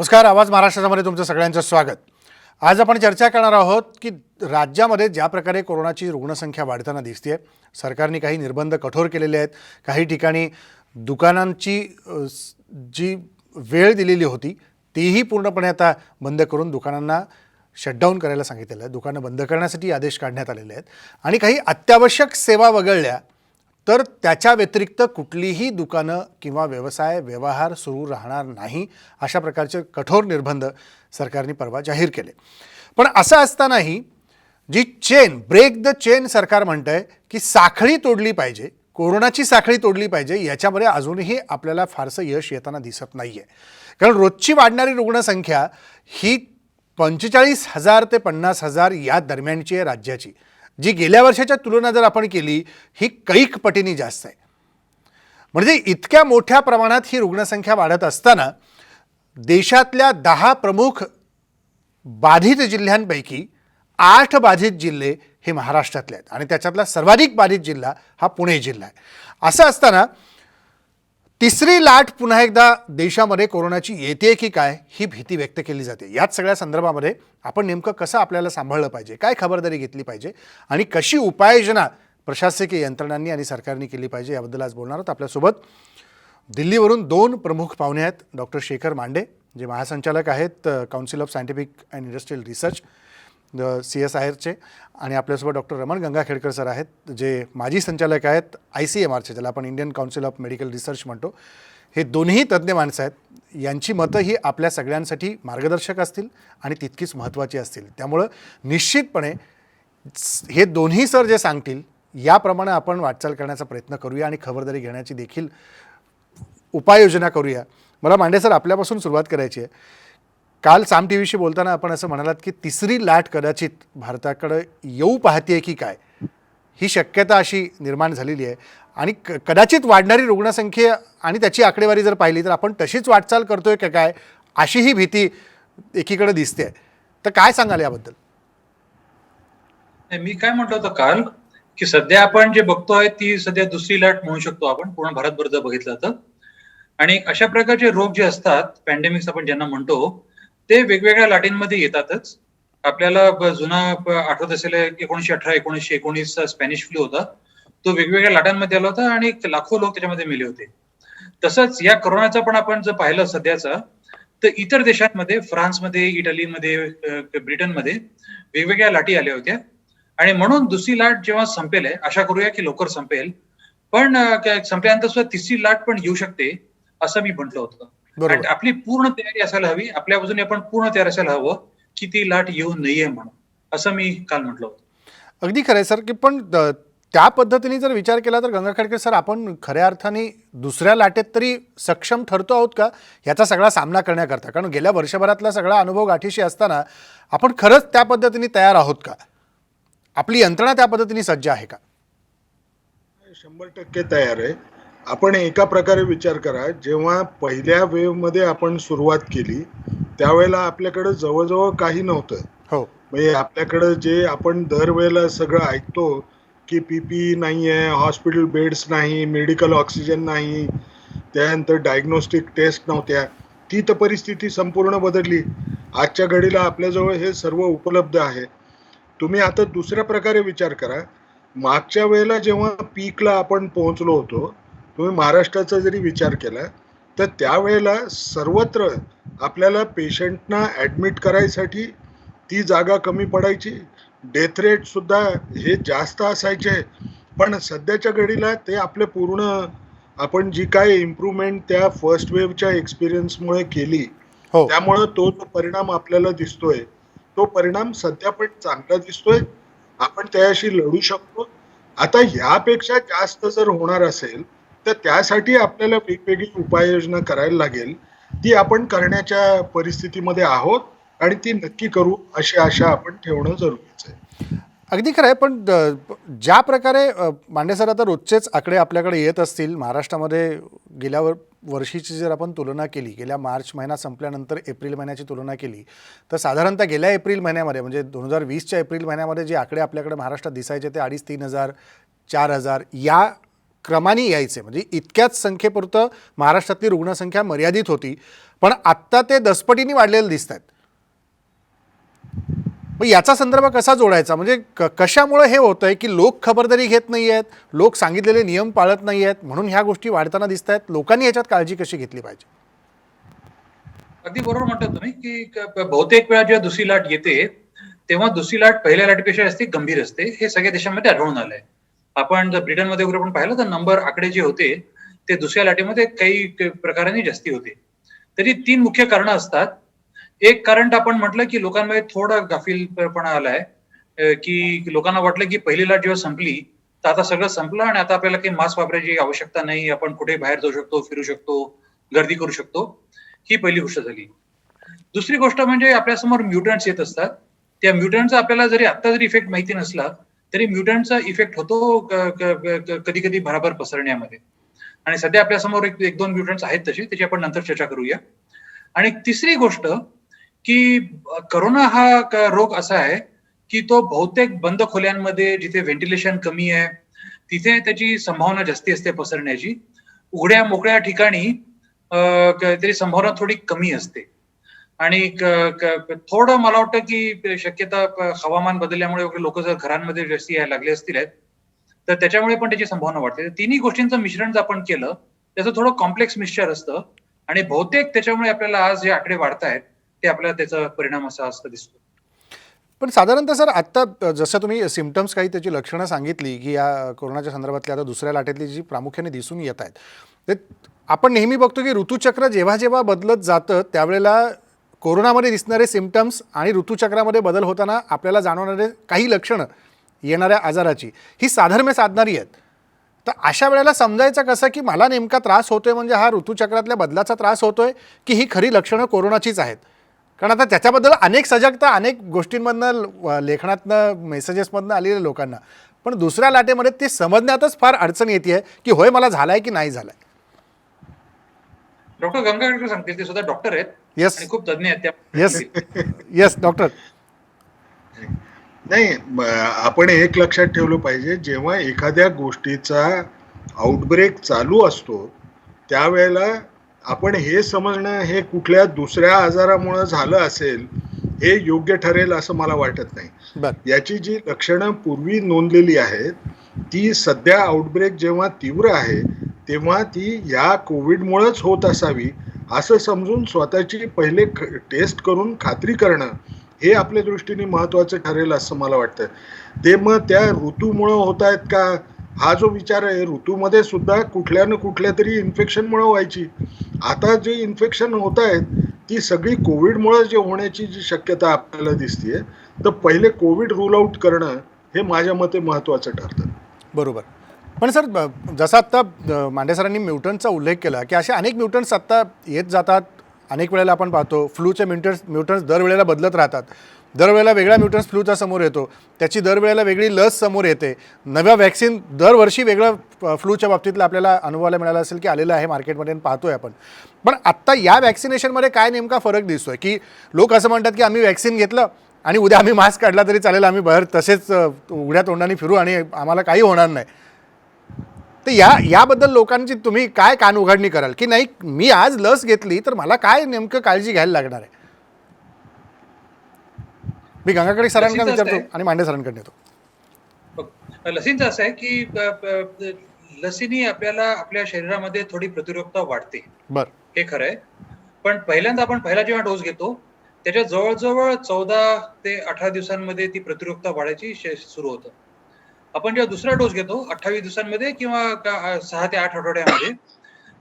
नमस्कार. आवाज महाराष्ट्रामध्ये तुमचं सगळ्यांचं स्वागत. आज आपण चर्चा करणार आहोत की राज्यामध्ये ज्या प्रकारे कोरोनाची रुग्णसंख्या वाढताना दिसते, सरकारने काही निर्बंध कठोर केलेले आहेत. काही ठिकाणी दुकानांची जी वेळ दिलेली होती तीही पूर्णपणे आता बंद करून दुकानांना शटडाऊन करायला सांगितलेलं आहे. दुकानं बंद करण्यासाठी आदेश काढण्यात आलेले आहेत आणि काही अत्यावश्यक सेवा वगळल्या तर त्याच्या व्यतिरिक्त कुठलीही दुकानं किंवा व्यवहार सुरू राहणार नाही, अशा प्रकारचे कठोर निर्बंध सरकारने परवा जाहीर केले. पण असं असतानाही जी ब्रेक द चेन सरकार म्हणतंय की साखळी तोडली पाहिजे, कोरोनाची साखळी तोडली पाहिजे, याच्यामध्ये अजूनही आपल्याला फारसं यश येताना दिसत नाही आहे. कारण रोजची वाढणारी रुग्णसंख्या ही 45,000 ते 50,000 या दरम्यानची आहे राज्याची, जी गेल्या वर्षाच्या तुलना जर आपण केली ही कैक पटीने जास्त आहे. म्हणजे इतक्या मोठ्या प्रमाणात ही रुग्णसंख्या वाढत असताना देशातल्या 10 प्रमुख बाधित जिल्ह्यांपैकी 8 बाधित जिल्हे हे महाराष्ट्रातले आहेत आणि त्याच्यातला सर्वाधिक बाधित जिल्हा हा पुणे जिल्हा आहे. असं असताना तिसरी लाट पुन्हा एकदा देशामध्ये कोरोनाची येते की काय ही भीती व्यक्त केली जाते. याच सगळ्या संदर्भामध्ये आपण नेमकं कसं आपल्याला सांभाळलं पाहिजे, काय खबरदारी घेतली पाहिजे आणि कशी उपाययोजना प्रशासकीय यंत्रणांनी आणि सरकारने केली पाहिजे, याबद्दल आज बोलणार आहोत. आपल्यासोबत दिल्लीवरून 2 प्रमुख पाहुणे आहेत. डॉक्टर शेखर मांडे, जे महासंचालक आहेत council of scientific and industrial research CSIRचे, आणि आपल्यासोबत डॉक्टर रमण गंगाखेडकर सर आहेत, जे माजी संचालक आहेत ICMRचे, ज्याला आपण Indian council of medical research म्हणतो. हे दोन्ही तज्ज्ञ माणसं आहेत. यांची मतं ही आपल्या सगळ्यांसाठी मार्गदर्शक असतील आणि तितकीच महत्त्वाची असतील. त्यामुळं निश्चितपणे हे दोन्ही सर जे सांगतील याप्रमाणे आपण वाटचाल करण्याचा प्रयत्न करूया आणि खबरदारी घेण्याची देखील उपाययोजना करूया. मला मांडे सर आपल्यापासून सुरुवात करायची आहे. काल साम TVशी बोलताना आपण असं म्हणालात की तिसरी लाट कदाचित भारताकडे येऊ पाहते की काय, ही शक्यता अशी निर्माण झालेली आहे आणि कदाचित वाढणारी रुग्णसंख्या आणि त्याची आकडेवारी जर पाहिली तर आपण तशीच वाटचाल करतोय का काय, अशी ही भीती एकीकडे दिसते. तर काय सांगाल याबद्दल? मी काय म्हटलं होतं काल की सध्या आपण जे बघतोय ती सध्या दुसरी लाट म्हणू शकतो आपण पूर्ण भारतभर जर बघितलं तर. आणि अशा प्रकारचे रोग जे असतात, पॅन्डेमिक्स आपण ज्यांना म्हणतो, ते वेगवेगळ्या लाटींमध्ये येतातच. आपल्याला जुना आठवत असेल 1918 1919 स्पॅनिश फ्लू होता, तो वेगवेगळ्या लाटांमध्ये आला होता आणि लाखो लोक त्याच्यामध्ये मेले होते. तसंच या कोरोनाचा पण आपण जर पाहिलं सध्याचा, तर इतर देशांमध्ये, फ्रान्समध्ये, इटलीमध्ये, ब्रिटनमध्ये वेगवेगळ्या लाटी आल्या होत्या. आणि म्हणून दुसरी लाट जेव्हा संपेल, आशा करूया की लवकर संपेल, पण संपल्यानंतर सुद्धा तिसरी लाट पण येऊ शकते असं मी म्हटलं होतं. आणि आपली पूर्ण तयारी असायला हवी, आपल्या बाजूने आपण पूर्ण तयार असायला हवं की ती लाट येऊ नये म्हणून, असं मी काल म्हटलं होतं. अगदी खरं आहे सर. की पण त्या पद्धतीने जर विचार केला तर गंगाखेडकर सर, आपण खऱ्या अर्थाने दुसऱ्या लाटेत तरी सक्षम ठरतो आहोत का याचा सगळा सामना करण्याकरता? कारण गेल्या वर्षभरातला सगळा अनुभव गाठीशी असताना आपण खरंच त्या पद्धतीने तयार आहोत का? आपली यंत्रणा त्या पद्धतीने सज्ज आहे का? 100% तयार आहे. आपण एका प्रकारे विचार करा, जेव्हा पहिल्या वेव्हमध्ये आपण सुरुवात केली त्यावेळेला आपल्याकडे जवळजवळ काही नव्हतं. हो, म्हणजे आपल्याकडे जे आपण दरवेळेला सगळं ऐकतो की PPE नाही आहे, हॉस्पिटल बेड्स नाही, मेडिकल ऑक्सिजन नाही, त्यानंतर डायग्नोस्टिक टेस्ट नव्हत्या, ती तर परिस्थिती संपूर्ण बदलली. आजच्या घडीला आपल्याजवळ हे सर्व उपलब्ध आहे. तुम्ही आता दुसऱ्या प्रकारे विचार करा, मागच्या वेळेला जेव्हा पीकला आपण पोहोचलो होतो, तुम्ही महाराष्ट्राचा जरी विचार केला तर त्यावेळेला सर्वत्र आपल्याला पेशंटना ॲडमिट करायसाठी ती जागा कमी पडायची, डेथ रेट सुद्धा हे जास्त असायचे. पण सध्याच्या घडीला ते आपले पूर्ण आपण जी काय इम्प्रूव्हमेंट त्या फर्स्ट वेव्हच्या एक्सपिरियन्समुळे केली, त्यामुळे तो जो परिणाम आपल्याला दिसतोय तो परिणाम सध्या पण चांगला दिसतोय. आपण त्याशी लढू शकतो. आता ह्यापेक्षा जास्त जर होणार असेल तर त्यासाठी आपल्याला वेगवेगळी उपाययोजना करायला लागेल. ती आपण करण्याच्या परिस्थितीमध्ये आहोत आणि ती नक्की करू अशी आशा आपण ठेवणं जरुरीचं आहे. अगदी खरं आहे. पण ज्या प्रकारे मांडे सर, आता रोजचेच आकडे आपल्याकडे येत असतील महाराष्ट्रामध्ये, गेल्या वर्षीची जर आपण तुलना केली, गेल्या मार्च महिना संपल्यानंतर एप्रिल महिन्याची तुलना केली तर साधारणतः गेल्या एप्रिल महिन्यामध्ये म्हणजे 2020च्या एप्रिल महिन्यामध्ये जे आकडे आपल्याकडे महाराष्ट्रात दिसायचे ते 2,500-3,000 4,000 या क्रमाने यायचे, म्हणजे इतक्याच संख्येपुरतं महाराष्ट्रातली रुग्णसंख्या मर्यादित होती, पण आत्ता ते दसपटीने वाढलेले दिसत आहेत. मग याचा संदर्भ कसा जोडायचा, म्हणजे कशामुळे हे होतंय की लोक खबरदारी घेत नाही आहेत, लोक सांगितलेले नियम पाळत नाही आहेत, म्हणून ह्या गोष्टी वाढताना दिसत आहेत. लोकांनी याच्यात काळजी कशी घेतली पाहिजे? अगदी बरोबर म्हणतात तुम्ही की बहुतेक वेळा जेव्हा दुसरी लाट येते तेव्हा दुसरी लाट पहिल्या लाटेपेक्षा जास्त गंभीर असते. हे सगळ्या देशांमध्ये आढळून आलंय. आपण जर ब्रिटनमध्ये वगैरे आपण पाहिलं तर आकडे जे होते ते दुसऱ्या लाटेमध्ये काही प्रकारांनी जास्ती होते. तरी 3 मुख्य कारणं असतात. एक कारण तर आपण म्हटलं की लोकांमध्ये थोडा गाफीलपणा आलाय, की लोकांना वाटलं की पहिली लाट जेव्हा संपली तर आता सगळं संपलं आणि आता आपल्याला काही मास्क वापरायची आवश्यकता नाही, आपण कुठे बाहेर जाऊ शकतो, फिरू शकतो, गर्दी करू शकतो. ही पहिली गोष्ट झाली. दुसरी गोष्ट म्हणजे आपल्यासमोर म्युटंट्स येत असतात. त्या म्युटंटचा आपल्याला जरी आता जरी इफेक्ट माहिती नसला तरी म्युटंटचा इफेक्ट होतो कधी कधी भराभर पसरण्यामध्ये. आणि सध्या आपल्यासमोर एक दोन म्युटंट्स आहेत तशी, त्याची आपण नंतर चर्चा करूया. आणि तिसरी गोष्ट की करोना हा रोग असा आहे की तो बहुतेक बंद खोल्यांमध्ये जिथे व्हेंटिलेशन कमी आहे तिथे त्याची संभावना जास्ती असते पसरण्याची. उघड्या मोकळ्या ठिकाणी त्याची संभावना थोडी कमी असते. आणि थोडं मला वाटतं की शक्यता हवामान बदलल्यामुळे वगैरे लोक जर घरांमध्ये जास्ती यायला लागले असतील तर त्याच्यामुळे पण त्याची संभावना वाढते. तिन्ही गोष्टींचं मिश्रण जर आपण केलं त्याचं थोडं कॉम्प्लेक्स मिक्सचर असतं आणि बहुतेक त्याच्यामुळे आपल्याला आज जे आकडे वाढतायत ते आपल्याला त्याचा परिणाम असा असं दिसतो. पण साधारणतः सर, आत्ता जसं तुम्ही सिम्पटम्स काही त्याची लक्षणं सांगितली की या कोरोनाच्या संदर्भातली आता दुसऱ्या लाटेतली जी प्रामुख्याने दिसून येत आहेत, ते आपण नेहमी बघतो की ऋतुचक्र जेव्हा जेव्हा बदलत जातं त्यावेळेला कोरोनामध्ये दिसणारे सिम्पटम्स आणि ऋतुचक्रामध्ये बदल होताना आपल्याला जाणवणारे काही लक्षणं येणाऱ्या आजाराची ही साधर्म्य साधणारी आहेत. तर अशा वेळेला समजायचं कसं की मला नेमका त्रास होतोय म्हणजे हा ऋतुचक्रातल्या बदलाचा त्रास होतोय की ही खरी लक्षणं कोरोनाचीच आहेत? कारण आता त्याच्याबद्दल अनेक सजगता अनेक गोष्टींमधनं, लेखनातनं, मेसेजेसमधनं आलेल्या लोकांना, पण दुसऱ्या लाटेमध्ये ते समजण्यातच फार अडचण येते की होय मला झालाय की नाही झालाय. डॉक्टर गंगाखेडकर सांगतील, ते सुद्धा डॉक्टर आहेत येस आणि खूप तज्ञ आहेत येस त्या. Yes doctor. नाही, आपण एक लक्षात ठेवलं पाहिजे, जेव्हा एखाद्या गोष्टीचा आउटब्रेक चालू असतो त्यावेळेला आपण हे समजणं हे कुठल्या दुसऱ्या आजारामुळे झालं असेल हे योग्य ठरेल असं मला वाटत नाही. बर याची जी लक्षणं पूर्वी नोंदलेली आहेत ती सध्या आउटब्रेक जेव्हा तीव्र आहे तेव्हा ती या कोविडमुळेच होत असावी असं समजून स्वतःची पहिले टेस्ट करून खात्री करणं हे आपल्या दृष्टीने महत्वाचं ठरेल असं मला वाटतं. ते मग त्या ऋतूमुळं होत आहेत का हा जो विचार आहे, ऋतूमध्ये सुद्धा कुठल्या न कुठल्या तरी इन्फेक्शनमुळे व्हायची. आता जे इन्फेक्शन होत आहेत ती सगळी कोविडमुळे जे होण्याची जी शक्यता आपल्याला दिसतीये, तर पहिले कोविड रूल आउट करणं हे माझ्या मते महत्वाचं ठरतं. बरोबर. पण सर, जसं आत्ता मांडे सरांनी म्युटंटचा उल्लेख केला की असे अनेक म्युटंट्स आत्ता येत जातात. अनेक वेळेला आपण पाहतो फ्लूचे म्युटंट्स दरवेळेला बदलत राहतात. दरवेळेला वेगळा म्युटंट्स फ्लूचा समोर येतो, त्याची दरवेळेला वेगळी लस समोर येते, नव्या वॅक्सिन दरवर्षी वेगळं फ्लूच्या बाबतीतलं आपल्याला अनुभवायला मिळालं असेल की आलेलं आहे मार्केटमध्ये पाहतोय आपण. पण आत्ता या वॅक्सिनेशनमध्ये काय नेमका फरक दिसतोय की लोक असं म्हणतात की आम्ही वॅक्सिन घेतलं आणि उद्या आम्ही मास्क काढला तरी चालेल, आम्ही बाहेर तसेच उघड्या तोंडाने फिरू आणि आम्हाला काही होणार नाही. तर याबद्दल लोकांची तुम्ही काय कान उघडणी कराल की नाही, मी आज लस घेतली तर मला काय नेमकं काळजी घ्यायला लागणार आहे? मी गंगाकडे सरांना विचारतो आणि मांडे सरांकडे येतो. लसींचं असं आहे की लसीनी आपल्याला आपल्या शरीरामध्ये थोडी प्रतिरोधकता वाढते. बर, हे खरं आहे. पण आपण पहिला जेव्हा डोस घेतो त्याच्या जवळजवळ 14 ते 18 दिवसांमध्ये ती प्रतिरोधकता वाढायची सुरू होतं. आपण जेव्हा दुसरा डोस घेतो 28 दिवसांमध्ये किंवा 6 ते 8 आठवड्यामध्ये,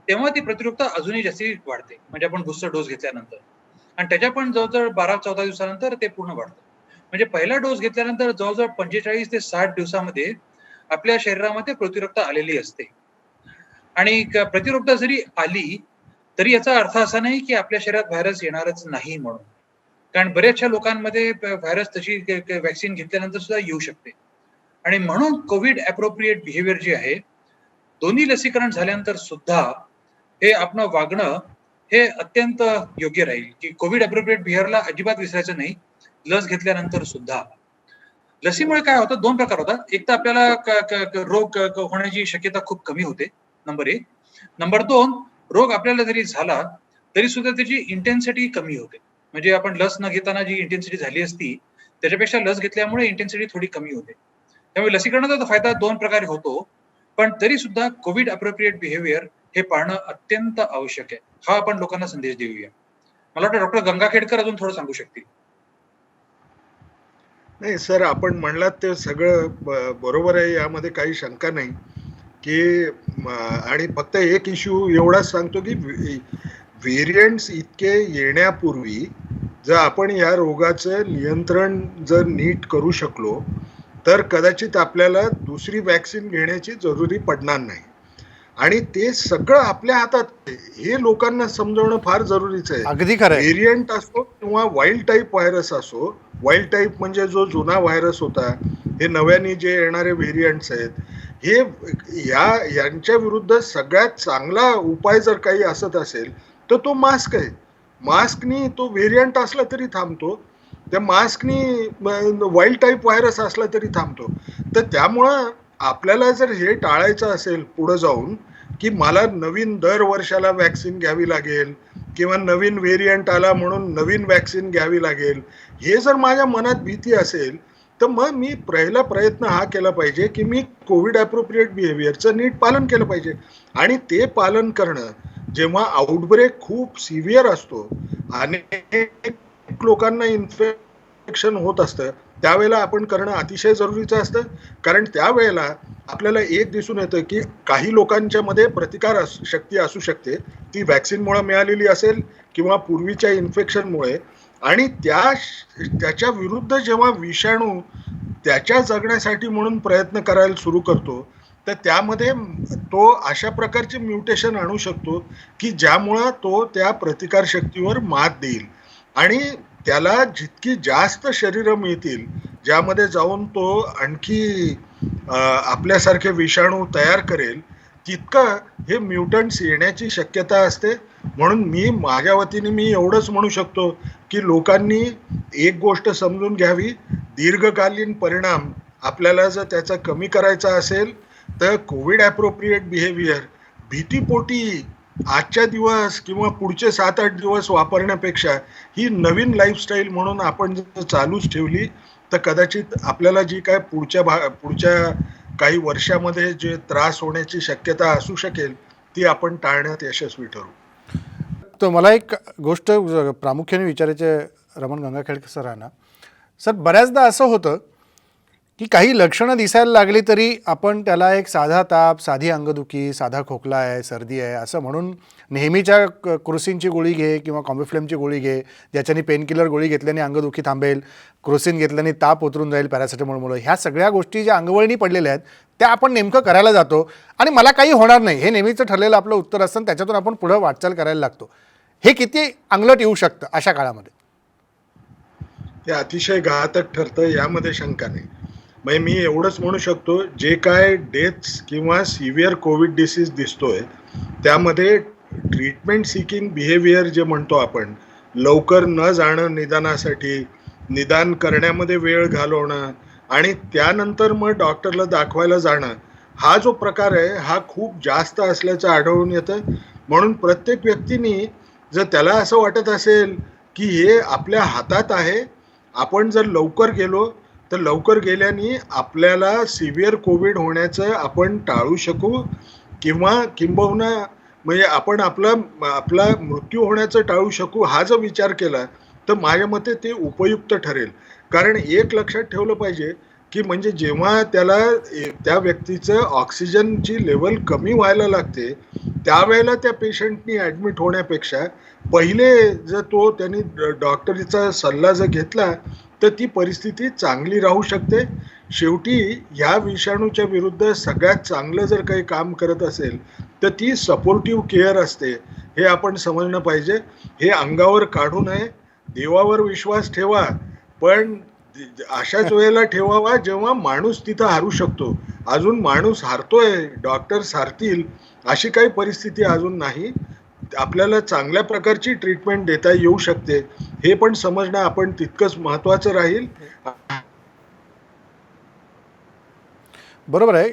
तेव्हा ती प्रतिरोधकता अजूनही जास्ती वाढते, म्हणजे आपण बुस्टर डोस घेतल्यानंतर. आणि त्याच्या पण जवळजवळ 12-14 दिवसानंतर ते पूर्ण वाढतं. म्हणजे पहिला डोस घेतल्यानंतर जवळजवळ 45 ते 60 दिवसामध्ये आपल्या शरीरामध्ये प्रतिरोधकता आलेली असते. आणि प्रतिरोधकता जरी आली तरी याचा अर्थ असा नाही की आपल्या शरीरात व्हायरस येणारच नाही म्हणून. कारण बऱ्याचशा लोकांमध्ये व्हायरस तशी वॅक्सिन घेतल्यानंतर सुद्धा येऊ शकते. आणि म्हणून कोविड अप्रोप्रिएट बिहेवियर जे आहे, दोन्ही लसीकरण झाल्यानंतर सुद्धा हे आपलं वागणं हे अत्यंत योग्य राहील की कोविड अप्रोप्रिएट बिहेवियरला अजिबात विसरायचं नाही लस घेतल्यानंतर सुद्धा. लसीमुळे काय होतं, दोन प्रकार होतात. एक तर आपल्याला रोग होण्याची शक्यता खूप कमी होते, नंबर एक. नंबर दोन, रोग आपल्याला जरी झाला तरी सुद्धा त्याची इंटेन्सिटी कमी होते. म्हणजे आपण लस न घेताना जी इंटेन्सिटी झाली असती त्याच्यापेक्षा लस घेतल्यामुळे इंटेन्सिटी थोडी कमी होते. त्यामुळे लसीकरणाचा फायदा दोन प्रकारे होतो, पण तरी सुद्धा कोविड अप्रोप्रिएट बिहेवियर हे पाळणं अत्यंत आवश्यक आहे. हा आपण लोकांना संदेश देऊया. मला वाटतं डॉक्टर गंगाखेडकर अजून थोडं सांगू शकतील. नाही सर, आपण म्हणलात ते सगळं बरोबर आहे, यामध्ये काही शंका नाही की आणि फक्त एक इश्यू एवढाच सांगतो की व्हेरियंट्स इतके येण्यापूर्वी जर आपण या रोगाचं नियंत्रण जर नीट करू शकलो तर कदाचित आपल्याला दुसरी वॅक्सिन घेण्याची जरुरी पडणार नाही. आणि ते सगळं आपल्या हातात आहे. हे लोकांना समजवणं फार जरुरीचं आहे. अगदी खरं आहे. व्हेरियंट असो किंवा वाईल्ड टाईप व्हायरस असो, वाईल्ड टाईप म्हणजे जो जुना व्हायरस होता, हे नव्याने जे येणारे व्हेरियंट्स आहेत, हे यांच्या विरुद्ध सगळ्यात चांगला उपाय जर काही असत असेल तर तो मास्क आहे. मास्कनी तो व्हेरियंट असला तरी थांबतो, त्या मास्कनी वाईल्ड टाईप व्हायरस असला तरी थांबतो. तर त्यामुळं आपल्याला जर हे टाळायचं असेल पुढे जाऊन की मला नवीन दर वर्षाला वॅक्सिन घ्यावी लागेल किंवा नवीन व्हेरियंट आला म्हणून नवीन वॅक्सिन घ्यावी लागेल, हे जर माझ्या मनात भीती असेल तर मग मी पहिला प्रयत्न हा केला पाहिजे की मी कोविड अप्रोप्रिएट बिहेवियरचं नीट पालन केलं पाहिजे. आणि ते पालन करणं जेव्हा आउटब्रेक खूप सिव्हिअर असतो, अनेक लोकांना इन्फेक्शन होत असतं, त्यावेळेला आपण करणं अतिशय जरुरीचं असतं. कारण त्यावेळेला आपल्याला एक दिसून येतं की काही लोकांच्या मध्ये प्रतिकार शक्ती असू शकते, ती वॅक्सिनमुळे मिळालेली असेल किंवा पूर्वीच्या इन्फेक्शनमुळे, आणि त्याच्या विरुद्ध जेव्हा विषाणू त्याच्या जगण्यासाठी म्हणून प्रयत्न करायला सुरू करतो तर त्यामध्ये तो अशा प्रकारचे म्युटेशन आणू शकतो की ज्यामुळं तो त्या प्रतिकार शक्तीवर मात देईल आणि त्याला जितकी जास्त शरीरं मिळतील ज्यामध्ये जाऊन तो आणखी आपल्यासारखे विषाणू तयार करेल, तितकं हे म्युटंट्स येण्याची शक्यता असते. म्हणून मी माझ्या वतीने मी एवढंच म्हणू शकतो की लोकांनी एक गोष्ट समजून घ्यावी, दीर्घकालीन परिणाम आपल्याला जर त्याचा कमी करायचा असेल तर कोविड अप्रोप्रिएट बिहेवियर भीतीपोटी आजच्या दिवस किंवा पुढचे 7-8 दिवस वापरण्यापेक्षा ही नवीन लाईफस्टाईल म्हणून आपण जर चालूच ठेवली तर कदाचित आपल्याला जी काय पुढच्या काही वर्षामध्ये जे त्रास होण्याची शक्यता असू शकेल ती आपण टाळण्यात यशस्वी ठरू. तर मला एक गोष्ट प्रामुख्याने विचारायची आहे रमण गंगाखेडकर सरांना. सर, बऱ्याचदा असं होतं की काही लक्षणं दिसायला लागली तरी आपण त्याला एक साधा ताप, साधी अंगदुखी, साधा खोकला आहे, सर्दी आहे असं म्हणून नेहमीच्या क्रोसिनची गोळी घे किंवा कॉम्बिफ्लेमची गोळी घे, ज्याच्याने पेनकिलर गोळी घेतल्याने अंगदुखी थांबेल, क्रोसिन घेतल्याने ताप उतरून जाईल पॅरासिटामॉलमुळे, ह्या सगळ्या गोष्टी ज्या अंगवळणी पडलेल्या आहेत त्या आपण नेमकं करायला जातो आणि मला काही होणार नाही हे नेहमीचं ठरलेलं आपलं उत्तर असतं, त्याच्यातून आपण पुढं वाटचाल करायला लागतो. हे किती अंगलट येऊ शकतं अशा काळामध्ये? ते अतिशय घातक ठरतं, यामध्ये शंका नाही. म्हणजे मी एवढंच म्हणू शकतो, जे काय डेथ्स किंवा सिव्हिअर कोविड डिसीज दिसतोय त्यामध्ये ट्रीटमेंट सिकिंग बिहेवियर जे म्हणतो आपण, लवकर न जाणं निदानासाठी, निदान करण्यामध्ये वेळ घालवणं आणि त्यानंतर मग डॉक्टरला दाखवायला जाणं, हा जो प्रकार आहे हा खूप जास्त असल्याचं आढळून येतं. म्हणून प्रत्येक व्यक्तीने जर त्याला असं वाटत असेल की हे आपल्या हातात आहे, आपण जर लवकर गेलो तर लवकर गेल्याने आपल्याला सिव्हिअर कोविड होण्याचं आपण टाळू शकू किंवा किंबहुना म्हणजे आपण आपला मृत्यू होण्याचं टाळू शकू, हा जर विचार केला तर माझ्या मते ते उपयुक्त ठरेल. कारण एक लक्षात ठेवलं पाहिजे की म्हणजे जेव्हा त्या व्यक्तीचं ऑक्सिजनची लेवल कमी व्हायला लागते त्यावेळेला त्या पेशंटनी ॲडमिट होण्यापेक्षा पहिले जर त्यांनी डॉक्टरीचा सल्ला जर घेतला तर ती परिस्थिती चांगली राहू शकते. शेवटी ह्या विषाणूच्या विरुद्ध सगळ्यात चांगलं जर काही काम करत असेल तर ती सपोर्टिव्ह केअर असते, हे आपण समजणं पाहिजे. हे अंगावर काढू नये. देवावर विश्वास ठेवा, पण अशाच वेळेला ठेवावा जेव्हा माणूस तिथं हारू शकतो. अजून माणूस हारतोय, डॉक्टर्स हारतील अशी काही परिस्थिती अजून नाही. आपल्याला चांगल्या प्रकारची ट्रीटमेंट देता येऊ शकते, हे पण समजणं आपण तितकंच महत्त्वाचं राहील. बरोबर आहे.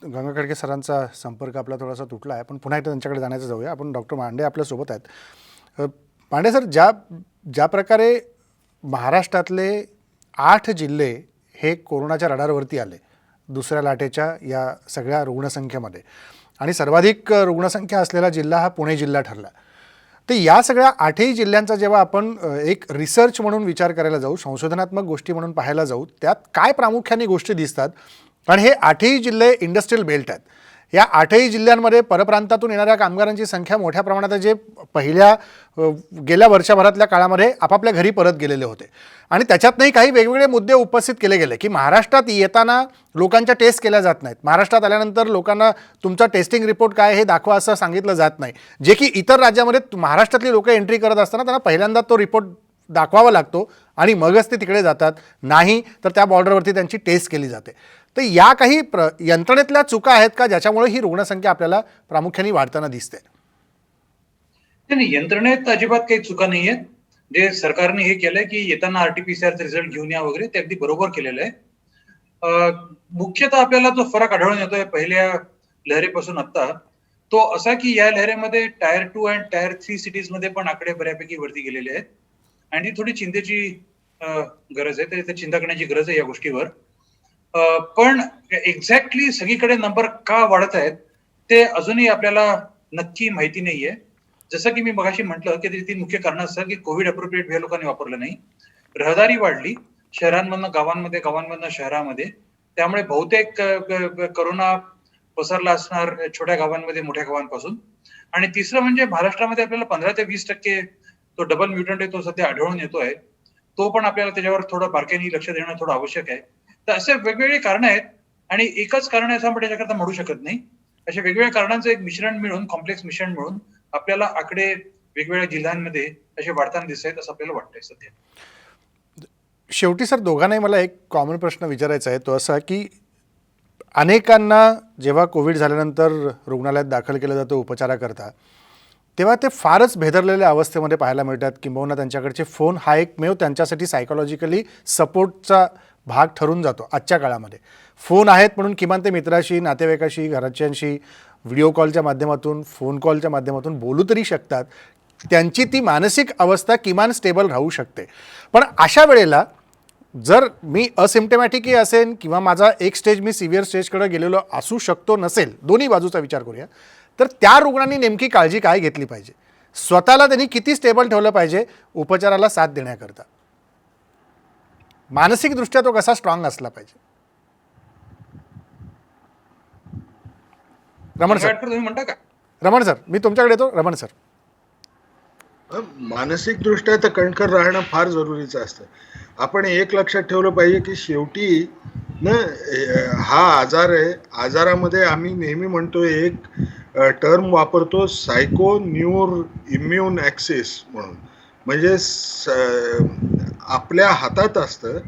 गंगा खडके सरांचा संपर्क आपला थोडासा तुटला आहे, पण पुन्हा एकदा त्यांच्याकडे जाण्याचं जाऊया. आपण डॉक्टर मांडे आपल्यासोबत आहेत. पांडे सर, ज्या ज्या प्रकारे महाराष्ट्रातले 8 जिल्हे हे कोरोनाच्या रडारवरती आले दुसऱ्या लाटेच्या या सगळ्या रुग्णसंख्येमध्ये, आणि सर्वाधिक रुग्णसंख्या असलेला जिल्हा हा पुणे जिल्हा ठरला. तर या सगळ्या 8ही जिल्ह्यांचा जेव्हा आपण एक रिसर्च म्हणून विचार करायला जाऊ, संशोधनात्मक गोष्टी म्हणून पाहायला जाऊ, त्यात काय प्रामुख्याने गोष्टी दिसतात? कारण हे 8ही जिल्हे इंडस्ट्रियल बेल्ट आहेत. या 8ही जिल्ह्यांमध्ये परप्रांतातून येणाऱ्या कामगारांची संख्या मोठ्या प्रमाणात आहे, जे गेल्या वर्षभरातल्या काळामध्ये आपापल्या घरी परत गेलेले होते. आणि त्याच्यातनंही काही वेगवेगळे मुद्दे उपस्थित केले गेले की महाराष्ट्रात येताना लोकांच्या टेस्ट केल्या जात नाहीत, महाराष्ट्रात आल्यानंतर लोकांना तुमचा टेस्टिंग रिपोर्ट काय हे दाखवा असं सांगितलं जात नाही, जे की इतर राज्यामध्ये महाराष्ट्रातली लोक एंट्री करत असताना त्यांना पहिल्यांदा तो रिपोर्ट दाखवावा लागतो आणि मगच ते तिकडे जातात, नाही तर त्या बॉर्डरवरती त्यांची टेस्ट केली जाते. तर या काही यंत्रणेतल्या चुका आहेत का ज्याच्यामुळे ही रुग्णसंख्या आपल्याला प्रामुख्याने वाढताना दिसते? नाही, यंत्रणेत अजिबात काही चुका नाहीये. जे सरकारने हे केलंय की येताना आरटीपीसीआरचा रिझल्ट घेऊन या वगैरे, ते अगदी बरोबर केलेलं आहे. मुख्यतः आपल्याला जो फरक आढळून येतोय पहिल्या लहरीपासून आता, तो असा की या लहरीमध्ये टायर 2 आणि टायर 3 सिटीज मध्ये पण आकडे बऱ्यापैकी वरती गेलेले आहेत, आणि ती थोडी चिंतेची गरज आहे. तर चिंता करण्याची गरज आहे या गोष्टीवर. पण एक्झॅक्टली सगळीकडे नंबर का वाढत आहेत ते अजूनही आपल्याला नक्की माहिती नाहीये. जसं की मी मगाशी म्हटलं की ती मुख्य कारण असतं की कोविड अप्रोप्रिएट वे लोकांनी वापरलं नाही, रहदारी वाढली शहरांमधनं गावांमध्ये, गावांमधनं शहरामध्ये, त्यामुळे बहुतेक करोना पसरला असणार छोट्या गावांमध्ये मोठ्या गावांपासून. आणि तिसरं म्हणजे महाराष्ट्रामध्ये आपल्याला 15 ते 20% तो डबल म्युटंट आहे तो सध्या आढळून येतोय. तो पण आपल्याला त्याच्यावर थोडं बारकाईने लक्ष देणं थोडं आवश्यक आहे. तर असे वेगवेगळे कारण आहेत, आणि एकच कारण आहे असं आपण त्याच्याकरता म्हणू शकत नाही. अशा वेगवेगळ्या कारणांचं एक मिश्रण मिळून, कॉम्प्लेक्स मिश्रण मिळून आपल्याला आकडे वेगवेगळ्या जिल्ह्यांमध्ये असे वाढताना दिसत आहेत असं आपल्याला वाटतंय सध्या. शेवटी सर, दोघांनाही मला एक कॉमन प्रश्न विचारायचा आहे, तो असा की अनेकांना जेव्हा कोविड झाल्यानंतर रुग्णालयात दाखल केलं जातं उपचाराकरता, तेव्हा ते फारच भेदरलेल्या अवस्थेमध्ये पाहायला मिळतात. किंबहुना त्यांच्याकडचे फोन हा एकमेव त्यांच्यासाठी सायकोलॉजिकली सपोर्टचा भाग ठरून जातो. आजच्या काळामध्ये फोन आहेत म्हणून किमान ते मित्राशी, नातेवाईकाशी, घरच्यांशी व्हिडिओ कॉलच्या माध्यमातून, फोन कॉलच्या माध्यमातून बोलू तरी शकतात. त्यांची ती मानसिक अवस्था किमान स्टेबल राहू शकते. पण अशा वेळेला जर मी असिम्प्टमॅटिकही असेन किंवा माझा एक स्टेज मी सिव्हिअर स्टेजकडे गेलेलो असू शकतो नसेल, दोन्ही बाजूचा विचार करूया, तर त्या रुग्णांनी नेमकी काळजी काय घेतली पाहिजे? स्वतःला त्यांनी किती स्टेबल ठेवलं पाहिजे उपचाराला साथ देण्याकरता? मानसिकदृष्ट्या तो कसा स्ट्रॉंग असला पाहिजे? रमण सर, तुम्ही म्हणता का? रमण सर, मी तुमच्याकडे येतो. रमण सर, मानसिक दृष्ट्या तर कणखर राहणं फार जरुरीचं असतं. आपण एक लक्षात ठेवलं पाहिजे की शेवटी ना हा आजार आहे. आजारामध्ये आम्ही नेहमी म्हणतो, एक टर्म वापरतो, सायको न्यूर इम्युन ॲक्सेस म्हणून. म्हणजे आपल्या हातात असतं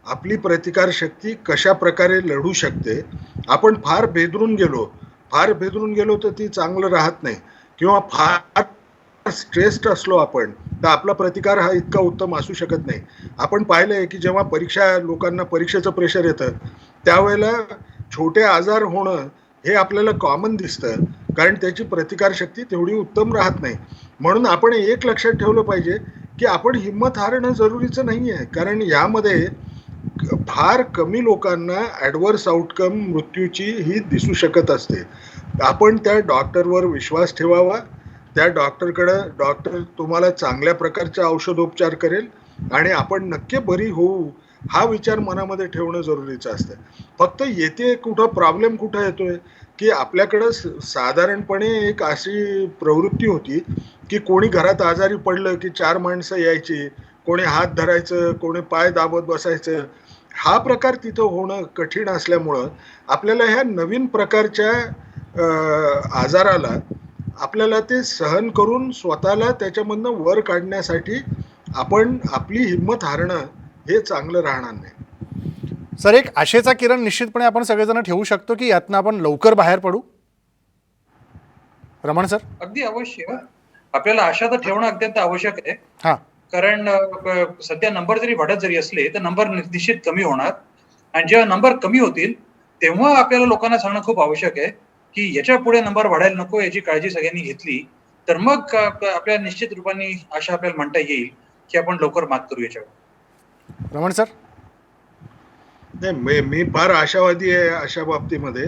आपली प्रतिकारशक्ती कशा प्रकारे लढू शकते. आपण फार भेदरून गेलो तर ती चांगलं राहत नाही, किंवा फार स्ट्रेस्ड असलो आपण तर आपला प्रतिकार हा इतका उत्तम असू शकत नाही. आपण पाहिलंय की जेव्हा लोकांना परीक्षेचं प्रेशर येतं त्यावेळेला छोटे आजार होणं हे आपल्याला कॉमन दिसतं, कारण त्याची प्रतिकारशक्ती तेवढी उत्तम राहत नाही. म्हणून आपण एक लक्षात ठेवलं पाहिजे की आपण हिंमत हारणं जरुरीचं नाही आहे, कारण यामध्ये फार कमी लोकांना ॲडव्हर्स आउटकम मृत्यूची ही दिसू शकत असते. आपण त्या डॉक्टरवर विश्वास ठेवावा. त्या डॉक्टर तुम्हाला चांगल्या प्रकारचे औषधोपचार करेल आणि आपण नक्की बरी होऊ हा विचार मनामध्ये ठेवणं जरुरीचं असतं. फक्त येते प्रॉब्लेम कुठं येतोय की आपल्याकडं साधारणपणे एक अशी प्रवृत्ती होती की कोणी घरात आजारी पडलं की 4 माणसं यायची, कोणी हात धरायचं, कोणी पाय दाबत बसायचं. हा प्रकार तिथं होणं कठीण असल्यामुळं आपल्याला ह्या नवीन प्रकारच्या आजाराला आपल्याला ते सहन करून स्वतःला त्याच्यामधनं वर काढण्यासाठी आपण आपली हिंमत हारणं हे चांगलं राहणार नाही. सर, एक आशेचा किरण निश्चितपणे आपण सगळेजण ठेवू शकतो की यातनं आपण लवकर बाहेर पडू. रमण सर, अगदी अवश्य. आपल्याला आशा तर ठेवणं अत्यंत आवश्यक आहे. हां, कारण सध्या नंबर जरी वाढत जरी असले तर नंबर निश्चित कमी होणार, आणि जेव्हा नंबर कमी होतील तेव्हा आपल्याला लोकांना सांगणं खूप आवश्यक आहे की याच्या पुढे नंबर वाढायला नको, याची काळजी सगळ्यांनी घेतली तर मग आपल्याला निश्चित रूपाने अशा आपल्याला म्हणता येईल की आपण लवकर मात करू याच्यावर. रमण सर. नाही, मी फार आशावादी आहे अशा बाबतीमध्ये,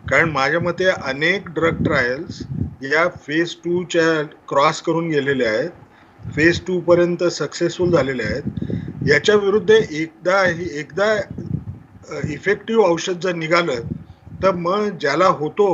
कारण माझ्या मते अनेक ड्रग ट्रायल्स या फेज 2च्या क्रॉस करून गेलेल्या आहेत, फेज 2 पर्यंत सक्सेसफुल झालेले आहेत. याच्या विरुद्ध एकदा इफेक्टिव्ह औषध जर निघालं तर मग ज्याला होतो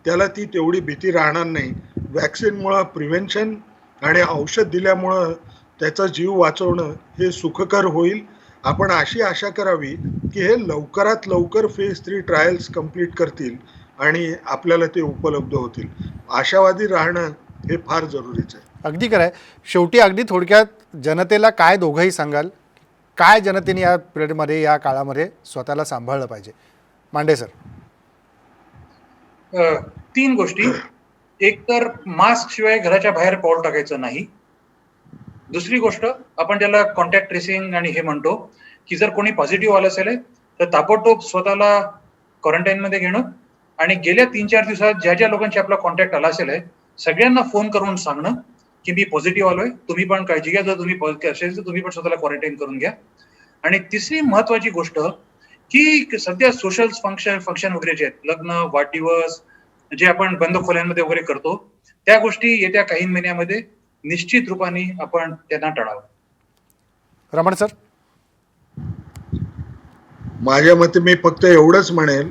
त्याला ती तेवढी भीती राहणार नाही. वॅक्सिनमुळं प्रिव्हेन्शन आणि औषध दिल्यामुळं त्याचा जीव वाचवणं हे सुखकर होईल. आपण अशी आशा करावी की हे लवकरात लवकर फेज 3 ट्रायल्स कंप्लीट करतील आणि आपल्याला ते उपलब्ध होतील. आशावादी राहणं हे फार जरुरीचं आहे. अगदी खरं आहे. शेवटी अगदी थोडक्यात जनतेला काय दोघंही सांगाल, काय जनतेने या पिरियडमध्ये, या काळामध्ये स्वतःला सांभाळलं पाहिजे? मांडे सर. 3 गोष्टी. एक तर मास्क शिवाय घराच्या बाहेर पाऊल टाकायचं नाही. दुसरी गोष्ट, आपण त्याला कॉन्टॅक्ट ट्रेसिंग आणि हे म्हणतो की जर कोणी पॉझिटिव्ह आलं असेल तर ताबडतोब स्वतःला क्वारंटाईनमध्ये घेणं आणि गेल्या 3-4 दिवसात ज्या लोकांची आपला कॉन्टॅक्ट आला असेल सगळ्यांना फोन करून सांगणं की मी पॉझिटिव्ह आलोय, तुम्ही पण काळजी घ्या, जर तुम्ही पॉझिटिव्ह असेल तर तुम्ही पण स्वतःला क्वारंटाईन करून घ्या. आणि तिसरी महत्वाची गोष्ट की सध्या सोशल फंक्शन वगैरे जे आहेत, लग्न, वाढदिवस जे आपण बंद खोल्यांमध्ये वगैरे करतो, त्या गोष्टी येत्या काही महिन्यामध्ये निश्चित रूपाने आपण त्यांना टाळावं. रमण सर. माझ्या मते मी फक्त एवढंच म्हणेल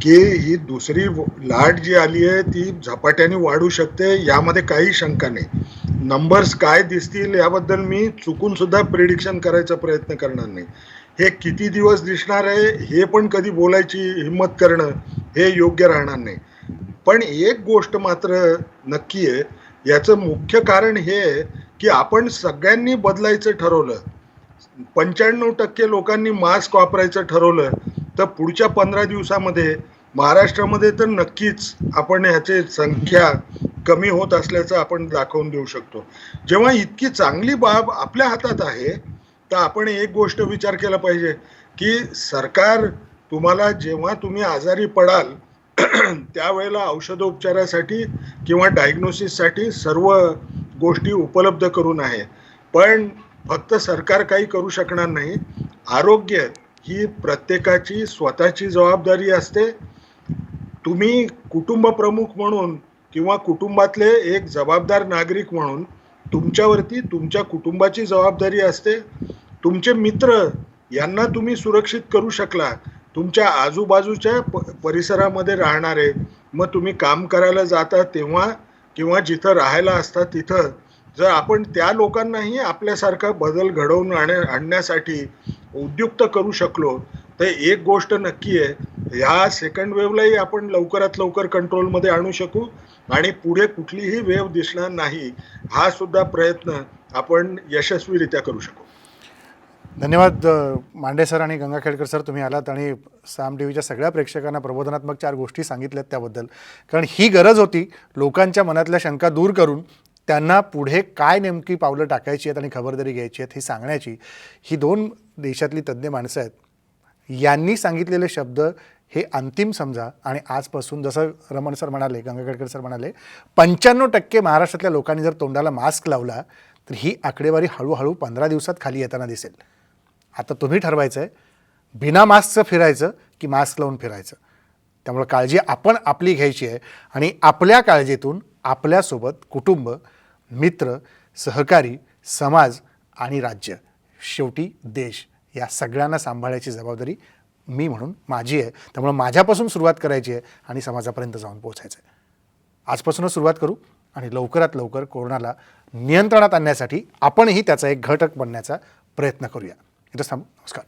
की ही दुसरी लाट जी आली आहे ती झपाट्याने वाढू शकते, यामध्ये काही शंका नाही. नंबर्स काय दिसतील याबद्दल मी चुकून सुद्धा प्रिडिक्शन करायचा प्रयत्न करणार नाही. हे किती दिवस दिसणार आहे हे पण कधी बोलायची हिंमत करणं हे योग्य राहणार नाही. पण एक गोष्ट मात्र नक्की आहे, याचं मुख्य कारण हे आहे की आपण सगळ्यांनी बदलायचं ठरवलं. 95% लोकांनी मास्क वापरायचं ठरवलं तर पुढच्या 15 दिवसामध्ये महाराष्ट्रामध्ये तर नक्कीच आपण ह्याची संख्या कमी होत असल्याचं आपण दाखवून देऊ शकतो. जेव्हा इतकी चांगली बाब आपल्या हातात आहे तर आपण एक गोष्ट विचार केला पाहिजे की सरकार तुम्हाला जेव्हा तुम्ही आजारी पडाल त्यावेळेला औषधोपचारासाठी किंवा डायग्नोसिससाठी सर्व गोष्टी उपलब्ध करून आहे. पण फक्त सरकार काही करू शकणार नाही. आरोग्य ही प्रत्येकाची स्वतःची जबाबदारी असते. तुम्ही कुटुंब प्रमुख म्हणून किंवा कुटुंबातले एक जबाबदार नागरिक म्हणून तुमच्यावरती तुमच्या कुटुंबाची जबाबदारी असते. तुमचे मित्र यांना तुम्ही सुरक्षित करू शकला, तुमच्या आजूबाजूच्या परिसरामध्ये राहणारे, मग तुम्ही काम करायला जाता तेव्हा किंवा जिथं राहायला असता तिथं जर आपण त्या लोकांनाही आपल्यासारखा बदल घडवून आणण्यासाठी उद्युक्त करू शकलो तर एक गोष्ट नक्की आहे, ह्या सेकंड वेव्हलाही आपण लवकरात लवकर कंट्रोलमध्ये आणू शकू आणि पुढे कुठलीही वेव्ह दिसणार नाही, हा सुद्धा प्रयत्न आपण यशस्वीरित्या करू शकू. धन्यवाद मांडे सर आणि गंगाखेडकर सर, तुम्ही आलात आणि साम टीव्हीच्या सगळ्या प्रेक्षकांना प्रबोधनात्मक 4 गोष्टी सांगितल्यात त्याबद्दल. कारण ही गरज होती लोकांच्या मनातल्या शंका दूर करून त्यांना पुढे काय नेमकी पावलं टाकायची आहेत आणि खबरदारी घ्यायची आहेत हे सांगण्याची. ही 2 देशातली तज्ज्ञ माणसं आहेत. यांनी सांगितलेले शब्द हे अंतिम समजा आणि आजपासून जसं रमण सर म्हणाले, गंगाखेडकर सर म्हणाले, 95% महाराष्ट्रातल्या लोकांनी जर तोंडाला मास्क लावला तर ही आकडेवारी हळूहळू 15 दिवसात खाली येताना दिसेल. आता तुम्ही ठरवायचं आहे बिना मास्कचं फिरायचं की मास्क लावून फिरायचं. त्यामुळे काळजी आपण आपली घ्यायची आहे आणि आपल्या काळजीतून आपल्यासोबत कुटुंब, मित्र, सहकारी, समाज आणि राज्य, शेवटी देश, या सगळ्यांना सांभाळायची जबाबदारी मी म्हणून माझी आहे. त्यामुळे माझ्यापासून सुरुवात करायची आहे आणि समाजापर्यंत जाऊन पोहोचायचं आहे. आजपासूनच सुरुवात करू आणि लवकरात लवकर कोरोनाला नियंत्रणात आणण्यासाठी आपणही त्याचा एक घटक बनण्याचा प्रयत्न करूया. इथंच थांबू. नमस्कार.